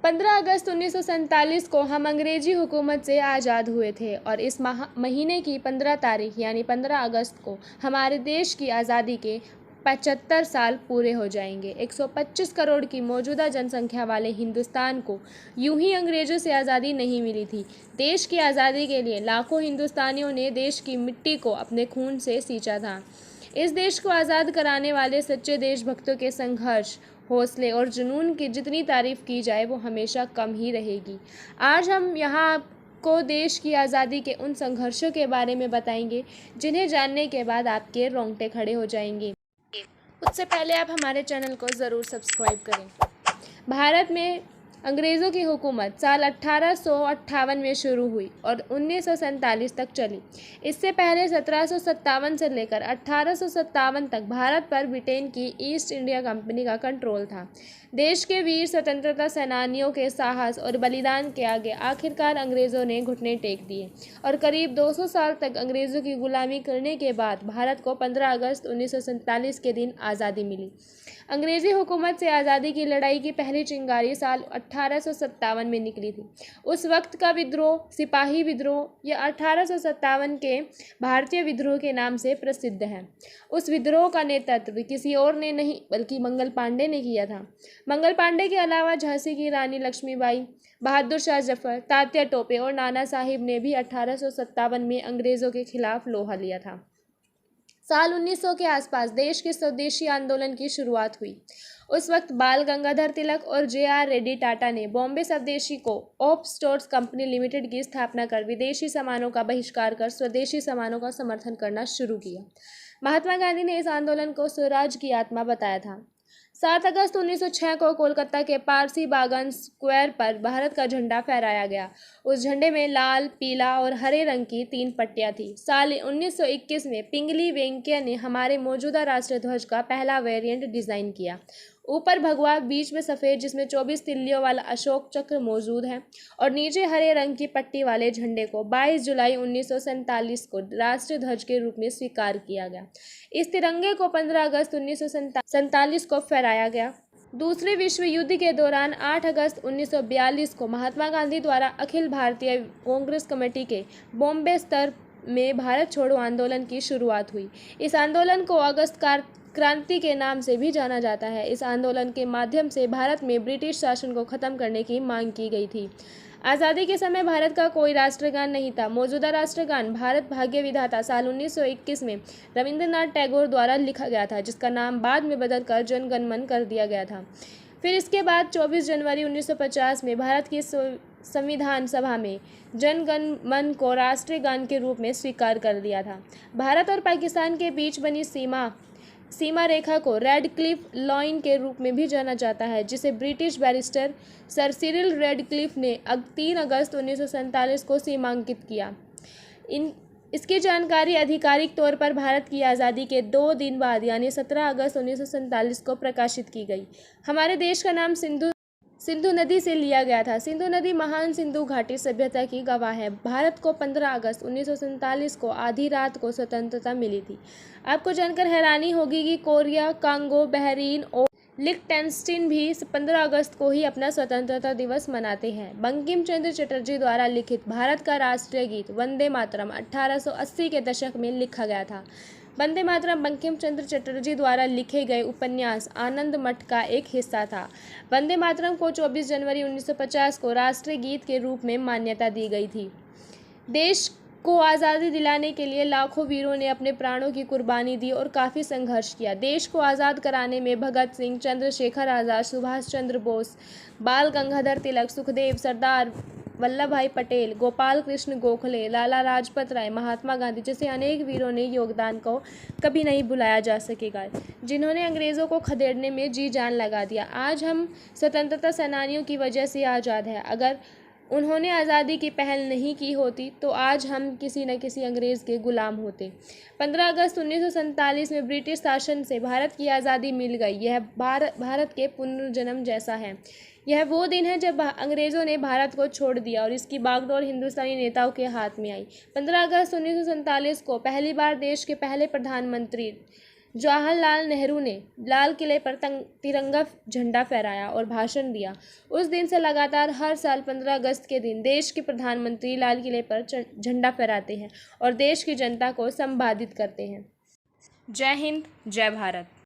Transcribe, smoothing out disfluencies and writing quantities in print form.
15 अगस्त 1947 को हम अंग्रेजी हुकूमत से आज़ाद हुए थे और इस महीने की 15 तारीख यानी 15 अगस्त को हमारे देश की आज़ादी के 75 साल पूरे हो जाएंगे। 125 करोड़ की मौजूदा जनसंख्या वाले हिंदुस्तान को यूं ही अंग्रेज़ों से आज़ादी नहीं मिली थी। देश की आज़ादी के लिए लाखों हिंदुस्तानियों ने देश की मिट्टी को अपने खून से सींचा था। इस देश को आज़ाद कराने वाले सच्चे देशभक्तों के संघर्ष, हौसले और जुनून की जितनी तारीफ़ की जाए वो हमेशा कम ही रहेगी। आज हम यहाँ आपको देश की आज़ादी के उन संघर्षों के बारे में बताएंगे जिन्हें जानने के बाद आपके रोंगटे खड़े हो जाएंगे। उससे पहले आप हमारे चैनल को ज़रूर सब्सक्राइब करें। भारत में अंग्रेज़ों की हुकूमत साल 1858 में शुरू हुई और 1947 तक चली। इससे पहले 1757 से लेकर 1857 तक भारत पर ब्रिटेन की ईस्ट इंडिया कंपनी का कंट्रोल था। देश के वीर स्वतंत्रता सेनानियों के साहस और बलिदान के आगे आखिरकार अंग्रेज़ों ने घुटने टेक दिए और करीब 200 साल तक अंग्रेज़ों की गुलामी करने के बाद भारत को 15 अगस्त 1947 के दिन आज़ादी मिली। अंग्रेज़ी हुकूमत से आज़ादी की लड़ाई की पहली चिंगारी साल 1857 में निकली थी। उस वक्त का विद्रोह सिपाही विद्रोह या 1857 के भारतीय विद्रोह के नाम से प्रसिद्ध है। उस विद्रोह का नेतृत्व किसी और ने नहीं बल्कि मंगल पांडे ने किया था। मंगल पांडे के अलावा झांसी की रानी लक्ष्मीबाई, बहादुर शाह जफर, तात्या टोपे और नाना साहिब ने भी 1857 में अंग्रेज़ों के खिलाफ लोहा लिया था। साल 1900 के आसपास देश के स्वदेशी आंदोलन की शुरुआत हुई। उस वक्त बाल गंगाधर तिलक और जे.आर. रेड्डी टाटा ने बॉम्बे स्वदेशी को ऑफ स्टोर्स कंपनी लिमिटेड की स्थापना कर विदेशी सामानों का बहिष्कार कर स्वदेशी सामानों का समर्थन करना शुरू किया। महात्मा गांधी ने इस आंदोलन को स्वराज की आत्मा बताया था। 7 अगस्त 1906 को कोलकाता के पारसी बागान स्क्वायर पर भारत का झंडा फहराया गया। उस झंडे में लाल, पीला और हरे रंग की 3 पट्टियां थी। साल 1921 में पिंगली वेंकैया ने हमारे मौजूदा राष्ट्रीय ध्वज का पहला वेरिएंट डिज़ाइन किया। ऊपर भगवा, बीच में सफ़ेद जिसमें 24 तिल्लियों वाला अशोक चक्र मौजूद है और नीचे हरे रंग की पट्टी वाले झंडे को 22 जुलाई 1947 को राष्ट्रीय ध्वज के रूप में स्वीकार किया गया। इस तिरंगे को 15 अगस्त 1947 को फहराया गया। दूसरे विश्व युद्ध के दौरान 8 अगस्त 1942 को महात्मा गांधी द्वारा अखिल भारतीय कांग्रेस कमेटी के बॉम्बे स्तर में भारत छोड़ो आंदोलन की शुरुआत हुई। इस आंदोलन को अगस्त क्रांति के नाम से भी जाना जाता है। इस आंदोलन के माध्यम से भारत में ब्रिटिश शासन को ख़त्म करने की मांग की गई थी। आज़ादी के समय भारत का कोई राष्ट्रगान नहीं था। मौजूदा राष्ट्रगान भारत भाग्य विधाता साल 1921 में रविंद्रनाथ टैगोर द्वारा लिखा गया था, जिसका नाम बाद में बदलकर जन गण मन कर दिया गया था। फिर इसके बाद 24 जनवरी 1950 में भारत की संविधान सभा में जन गण मन को राष्ट्रीय गान के रूप में स्वीकार कर दिया था। भारत और पाकिस्तान के बीच बनी सीमा रेखा को रेडक्लिफ लाइन के रूप में भी जाना जाता है, जिसे British barrister sir Cyril Radcliffe ने 3 अगस्त 1947 को सीमांकित किया। इसकी जानकारी आधिकारिक तौर पर भारत की आज़ादी के 2 दिन बाद यानी 17 अगस्त 1947 को प्रकाशित की गई। हमारे देश का नाम सिंधु नदी से लिया गया था। सिंधु नदी महान सिंधु घाटी सभ्यता की गवाह है। भारत को 15 अगस्त 1947 को आधी रात को स्वतंत्रता मिली थी। आपको जानकर हैरानी होगी कि कोरिया, कांगो, बहरीन और लिechtenstein भी 15 अगस्त को ही अपना स्वतंत्रता दिवस मनाते हैं। बंकिम चंद्र चटर्जी द्वारा लिखित भारत का राष्ट्रीय गीत वंदे मातरम 1880 के दशक में लिखा गया था। वंदे मातरम बंकिम चंद्र चटर्जी द्वारा लिखे गए उपन्यास आनंद मठ का एक हिस्सा था। वंदे मातरम को 24 जनवरी 1950 को राष्ट्रीय गीत के रूप में मान्यता दी गई थी। देश को आज़ादी दिलाने के लिए लाखों वीरों ने अपने प्राणों की कुर्बानी दी और काफ़ी संघर्ष किया। देश को आज़ाद कराने में भगत सिंह, चंद्रशेखर आज़ाद, सुभाष चंद्र बोस, बाल गंगाधर तिलक, सुखदेव, सरदार वल्लभ भाई पटेल, गोपाल कृष्ण गोखले, लाला लाजपत राय, महात्मा गांधी जैसे अनेक वीरों ने योगदान को कभी नहीं भुलाया जा सकेगा, जिन्होंने अंग्रेज़ों को खदेड़ने में जी जान लगा दिया। आज हम स्वतंत्रता सेनानियों की वजह से आज़ाद हैं। अगर उन्होंने आज़ादी की पहल नहीं की होती तो आज हम किसी न किसी अंग्रेज़ के गुलाम होते। 15 अगस्त 1947 में ब्रिटिश शासन से भारत की आज़ादी मिल गई। यह भारत के पुनर्जन्म जैसा है। यह वो दिन है जब अंग्रेज़ों ने भारत को छोड़ दिया और इसकी बागडोर हिंदुस्तानी नेताओं के हाथ में आई। 15 अगस्त 1947 को पहली बार देश के पहले प्रधानमंत्री जवाहरलाल नेहरू ने लाल किले पर तिरंगा झंडा फहराया और भाषण दिया। उस दिन से लगातार हर साल 15 अगस्त के दिन देश के प्रधानमंत्री लाल किले पर झंडा फहराते हैं और देश की जनता को संबोधित करते हैं। जय हिंद, जय भारत।